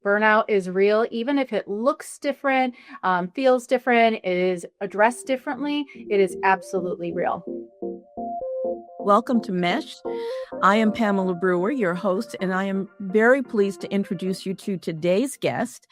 Burnout is real, even if it looks different, feels different, is addressed differently. It is absolutely real. Welcome to M.E.S.H. I am Pamela Brewer, your host, and I am very pleased to introduce you to today's guest,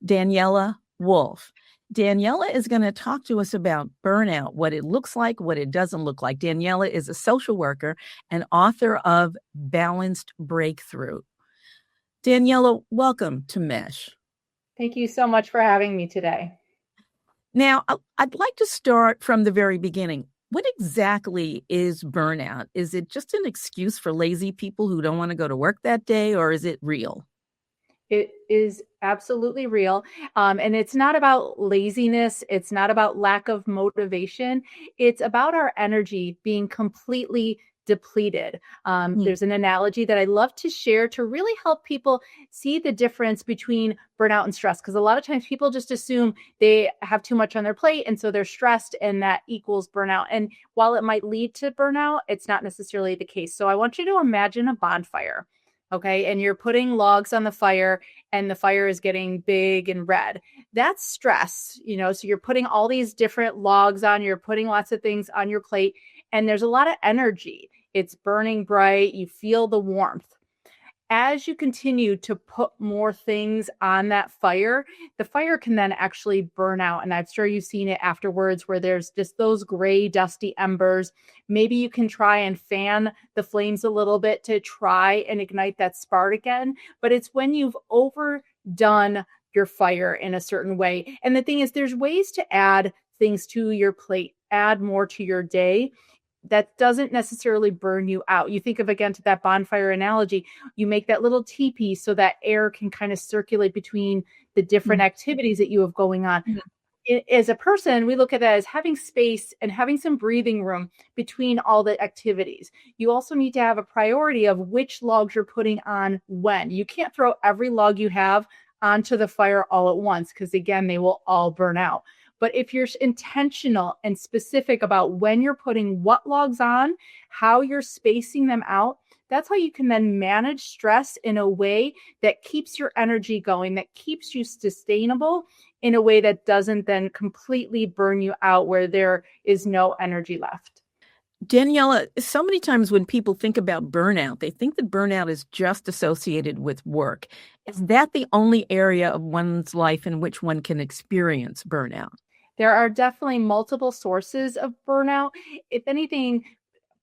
Daniela Wolfe. Daniela is going to talk to us about burnout, what it looks like, what it doesn't look like. Daniela is a social worker and author of Balanced Breakthrough. Daniela, welcome to M.E.S.H. Thank you so much for having me today. Now, I'd like to start from the very beginning. What exactly is burnout? Is it just an excuse for lazy people who don't want to go to work that day, or is it real? It is absolutely real. And it's not about laziness. It's not about lack of motivation. It's about our energy being completely depleted. Mm. There's an analogy that I love to share to really help people see the difference between burnout and stress. Because a lot of times people just assume they have too much on their plate. And so they're stressed and that equals burnout. And while it might lead to burnout, it's not necessarily the case. So I want you to imagine a bonfire. Okay. And you're putting logs on the fire and the fire is getting big and red. That's stress, so you're putting all these different logs on, you're putting lots of things on your plate, and there's a lot of energy. It's burning bright. You feel the warmth. As you continue to put more things on that fire, the fire can then actually burn out. And I'm sure you've seen it afterwards where there's just those gray, dusty embers. Maybe you can try and fan the flames a little bit to try and ignite that spark again. But it's when you've overdone your fire in a certain way. And the thing is, there's ways to add things to your plate, add more to your day that doesn't necessarily burn you out. You think of, again, to that bonfire analogy, you make that little teepee so that air can kind of circulate between the different activities that you have going on. As a person, we look at that as having space and having some breathing room between all the activities. You also need to have a priority of which logs you're putting on when. You can't throw every log you have onto the fire all at once because, again, they will all burn out. But if you're intentional and specific about when you're putting what logs on, how you're spacing them out, that's how you can then manage stress in a way that keeps your energy going, that keeps you sustainable in a way that doesn't then completely burn you out where there is no energy left. Daniela, so many times when people think about burnout, they think that burnout is just associated with work. Is that the only area of one's life in which one can experience burnout? There are definitely multiple sources of burnout. If anything,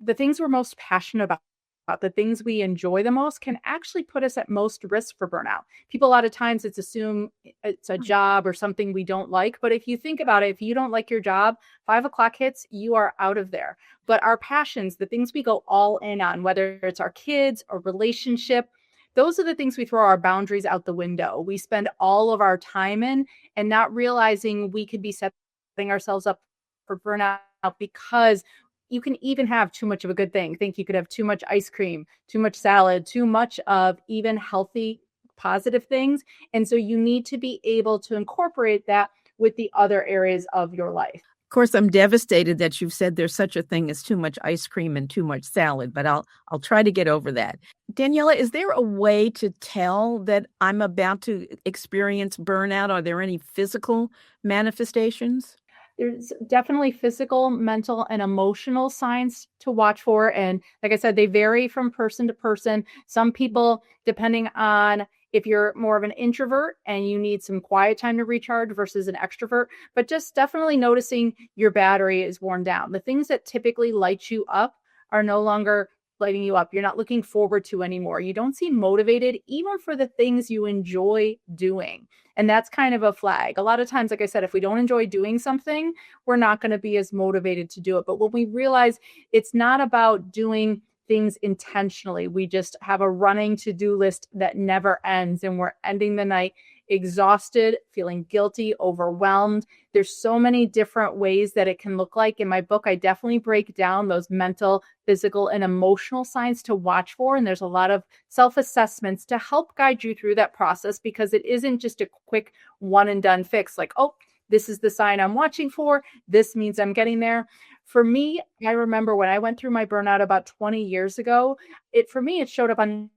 the things we're most passionate about, the things we enjoy the most can actually put us at most risk for burnout. People, a lot of times it's assume it's a job or something we don't like. But if you think about it, if you don't like your job, 5 o'clock hits, you are out of there. But our passions, the things we go all in on, whether it's our kids or relationship, those are the things we throw our boundaries out the window. We spend all of our time in and not realizing we could be setting ourselves up for burnout because you can even have too much of a good thing. Think you could have too much ice cream, too much salad, too much of even healthy, positive things. And so you need to be able to incorporate that with the other areas of your life. Of course, I'm devastated that you've said there's such a thing as too much ice cream and too much salad, but I'll try to get over that. Daniela, is there a way to tell that I'm about to experience burnout? Are there any physical manifestations? There's definitely physical, mental, and emotional signs to watch for. And like I said, they vary from person to person. Some people, depending on if you're more of an introvert and you need some quiet time to recharge versus an extrovert, but just definitely noticing your battery is worn down. The things that typically light you up are no longer lighting you up. You're not looking forward to anymore. You don't seem motivated even for the things you enjoy doing. And that's kind of a flag. A lot of times, like I said, if we don't enjoy doing something, we're not going to be as motivated to do it. But when we realize it's not about doing things intentionally, we just have a running to-do list that never ends and we're ending the night exhausted, feeling guilty, overwhelmed. There's so many different ways that it can look like. In my book, I definitely break down those mental, physical, and emotional signs to watch for. And there's a lot of self-assessments to help guide you through that process because it isn't just a quick one and done fix like, oh, this is the sign I'm watching for. This means I'm getting there. For me, I remember when I went through my burnout about 20 years ago, it showed up on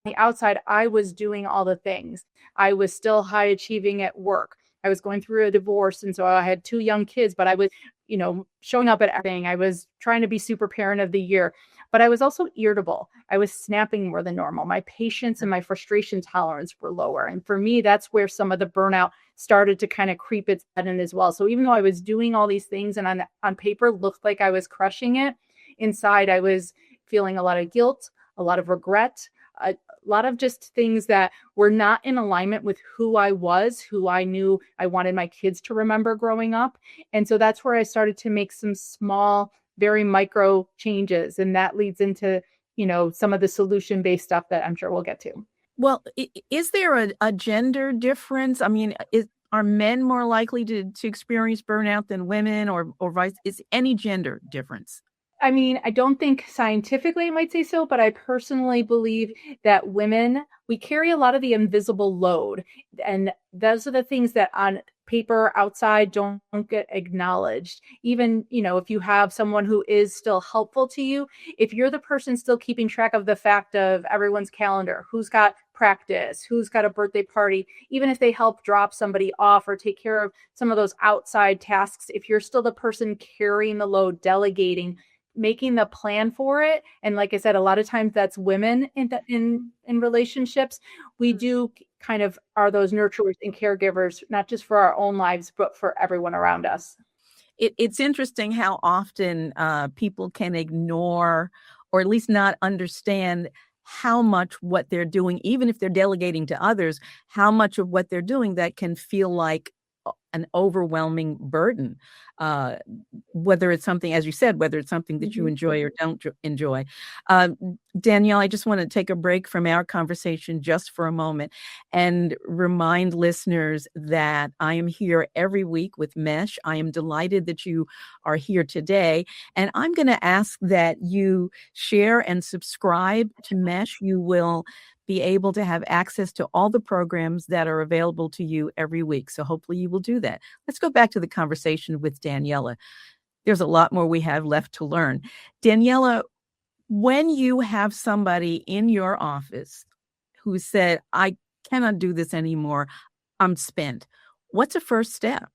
the outside, I was doing all the things. I was still high achieving at work. I was going through a divorce. And so I had 2 young kids, but I was, showing up at everything. I was trying to be super parent of the year, but I was also irritable. I was snapping more than normal. My patience and my frustration tolerance were lower. And for me, that's where some of the burnout started to kind of creep its head in as well. So even though I was doing all these things and on paper looked like I was crushing it, inside I was feeling a lot of guilt, a lot of regret, a lot of just things that were not in alignment with who I was, who I knew I wanted my kids to remember growing up. And so that's where I started to make some small, very micro changes. And that leads into, some of the solution-based stuff that I'm sure we'll get to. Well, is there a gender difference? I mean, are men more likely to experience burnout than women, or vice? Is any gender difference? I mean, I don't think scientifically it might say so, but I personally believe that women, we carry a lot of the invisible load. And those are the things that on paper outside don't get acknowledged. Even, if you have someone who is still helpful to you, if you're the person still keeping track of the fact of everyone's calendar, who's got practice, who's got a birthday party, even if they help drop somebody off or take care of some of those outside tasks, if you're still the person carrying the load, delegating, making the plan for it. And like I said, a lot of times that's women in relationships. We do kind of are those nurturers and caregivers, not just for our own lives, but for everyone around us. It's interesting how often people can ignore or at least not understand how much what they're doing, even if they're delegating to others, how much of what they're doing that can feel like an overwhelming burden, whether it's something, as you said, whether it's something that you enjoy or don't enjoy. Danielle, I just want to take a break from our conversation just for a moment and remind listeners that I am here every week with M.E.S.H. I am delighted that you are here today. And I'm going to ask that you share and subscribe to M.E.S.H. You will be able to have access to all the programs that are available to you every week. So hopefully you will do that. Let's go back to the conversation with Daniela. There's a lot more we have left to learn. Daniela, when you have somebody in your office who said, I cannot do this anymore, I'm spent, what's the first step?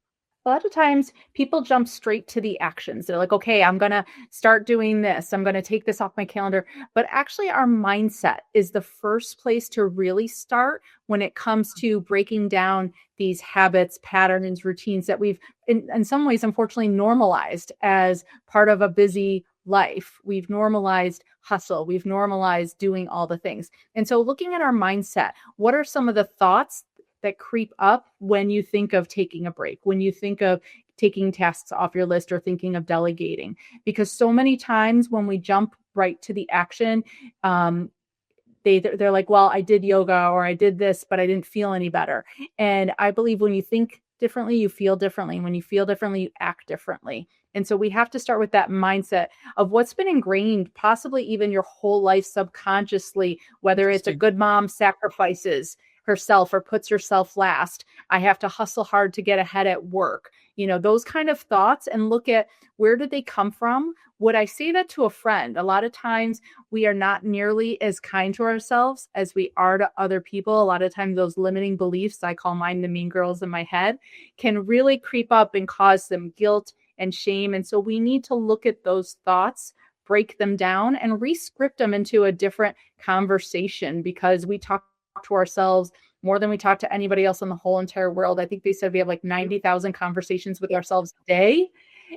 A lot of times people jump straight to the actions. They're like, okay, I'm going to start doing this. I'm going to take this off my calendar. But actually, our mindset is the first place to really start when it comes to breaking down these habits, patterns, routines that we've, in some ways, unfortunately, normalized as part of a busy life. We've normalized hustle. We've normalized doing all the things. And so looking at our mindset, what are some of the thoughts that creep up when you think of taking a break, when you think of taking tasks off your list or thinking of delegating? Because so many times when we jump right to the action, they're like, well, I did yoga or I did this, but I didn't feel any better. And I believe when you think differently, you feel differently. When you feel differently, you act differently. And so we have to start with that mindset of what's been ingrained, possibly even your whole life subconsciously, whether it's a good mom sacrifices herself or puts herself last. I have to hustle hard to get ahead at work. Those kind of thoughts, and look at where did they come from? Would I say that to a friend? A lot of times we are not nearly as kind to ourselves as we are to other people. A lot of times those limiting beliefs, I call mine the mean girls in my head, can really creep up and cause some guilt and shame. And so we need to look at those thoughts, break them down, and re-script them into a different conversation, because we talk to ourselves more than we talk to anybody else in the whole entire world. I think they said we have like 90,000 conversations with ourselves a day.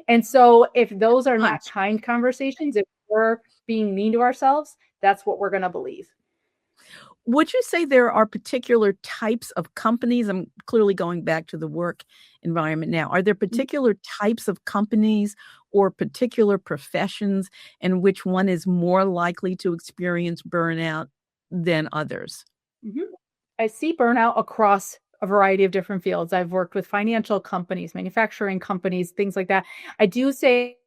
And so if those are not kind conversations, if we're being mean to ourselves, that's what we're going to believe. Would you say there are particular types of companies? I'm clearly going back to the work environment now. Are there particular types of companies or particular professions in which one is more likely to experience burnout than others? I see burnout across a variety of different fields. I've worked with financial companies, manufacturing companies, things like that. I do say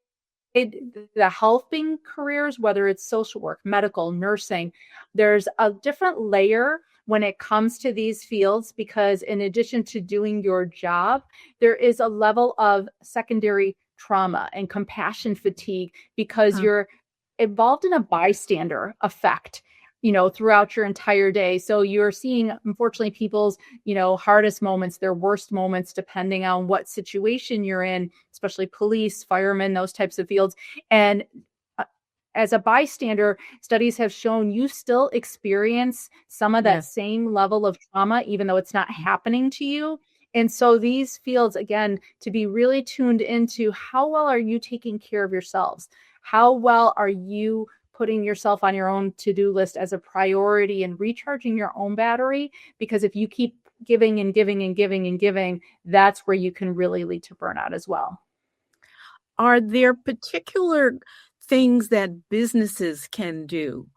the helping careers, whether it's social work, medical, nursing, there's a different layer when it comes to these fields, because in addition to doing your job, there is a level of secondary trauma and compassion fatigue because you're involved in a bystander effect. throughout your entire day. So you're seeing, unfortunately, people's, hardest moments, their worst moments, depending on what situation you're in, especially police, firemen, those types of fields. And uh, as a bystander, studies have shown you still experience some of that Yes. same level of trauma, even though it's not happening to you. And so these fields, again, to be really tuned into how well are you taking care of yourselves? How well are you putting yourself on your own to-do list as a priority and recharging your own battery? Because if you keep giving and giving and giving and giving, that's where you can really lead to burnout as well. Are there particular things that businesses can do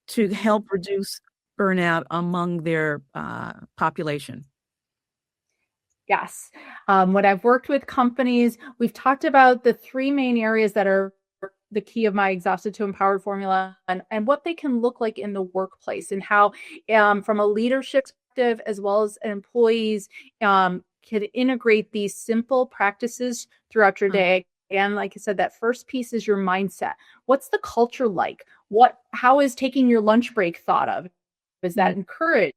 to help reduce burnout among their population? Yes. When I've worked with companies, we've talked about the three main areas that are the key of my exhausted to empowered formula, and what they can look like in the workplace, and how from a leadership perspective as well as employees can integrate these simple practices throughout your Mm. day. And like I said, that first piece is your mindset. What's the culture like? How is taking your lunch break thought of? Is Mm. that encouraged?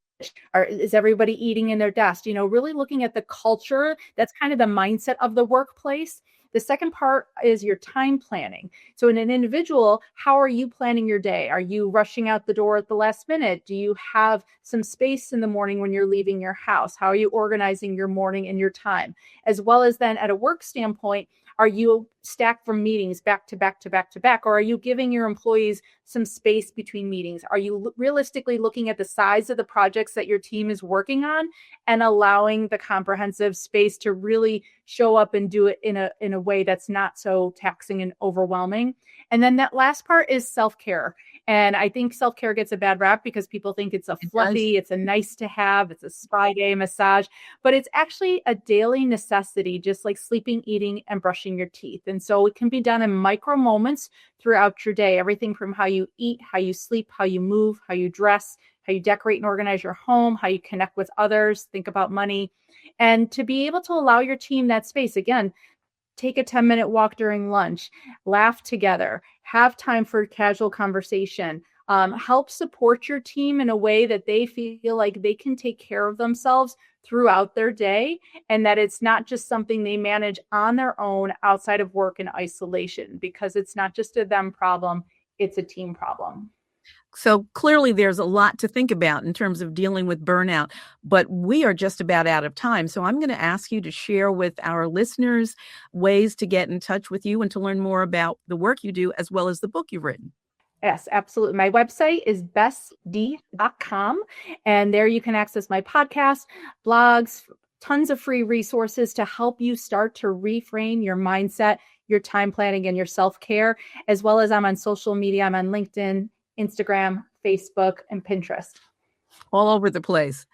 Or is everybody eating in their desk? Really looking at the culture. That's kind of the mindset of the workplace. The second part is your time planning. So, in an individual, how are you planning your day? Are you rushing out the door at the last minute? Do you have some space in the morning when you're leaving your house? How are you organizing your morning and your time? As well as then at a work standpoint, are you stacked from meetings back to back to back to back? Or are you giving your employees some space between meetings? Are you realistically looking at the size of the projects that your team is working on and allowing the comprehensive space to really show up and do it in a way that's not so taxing and overwhelming? And then that last part is self-care. And I think self-care gets a bad rap because people think it's a It does. fluffy, it's a nice to have, it's a spa day massage, but it's actually a daily necessity, just like sleeping, eating, and brushing your teeth. And so it can be done in micro moments throughout your day, everything from how you eat, how you sleep, how you move, how you dress, how you decorate and organize your home, how you connect with others, think about money, and to be able to allow your team that space. Again, take a 10-minute walk during lunch, laugh together, have time for casual conversation, help support your team in a way that they feel like they can take care of themselves throughout their day, and that it's not just something they manage on their own outside of work in isolation, because it's not just a them problem, it's a team problem. So clearly there's a lot to think about in terms of dealing with burnout, but we are just about out of time. So I'm going to ask you to share with our listeners ways to get in touch with you and to learn more about the work you do as well as the book you've written. Yes, absolutely. My website is bestd.com, and there you can access my podcast, blogs, tons of free resources to help you start to reframe your mindset, your time planning, and your self-care, as well as I'm on social media. I'm on LinkedIn, Instagram, Facebook, and Pinterest. All over the place.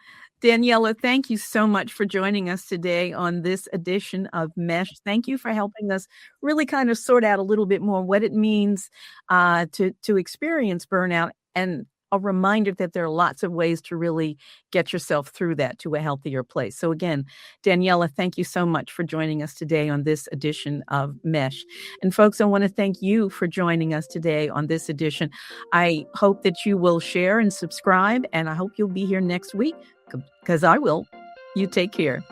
Daniela, thank you so much for joining us today on this edition of M.E.S.H. Thank you for helping us really kind of sort out a little bit more what it means to experience burnout, and a reminder that there are lots of ways to really get yourself through that to a healthier place. So again, Daniela, thank you so much for joining us today on this edition of M.E.S.H. And folks, I want to thank you for joining us today on this edition. I hope that you will share and subscribe, and I hope you'll be here next week, because I will. You take care.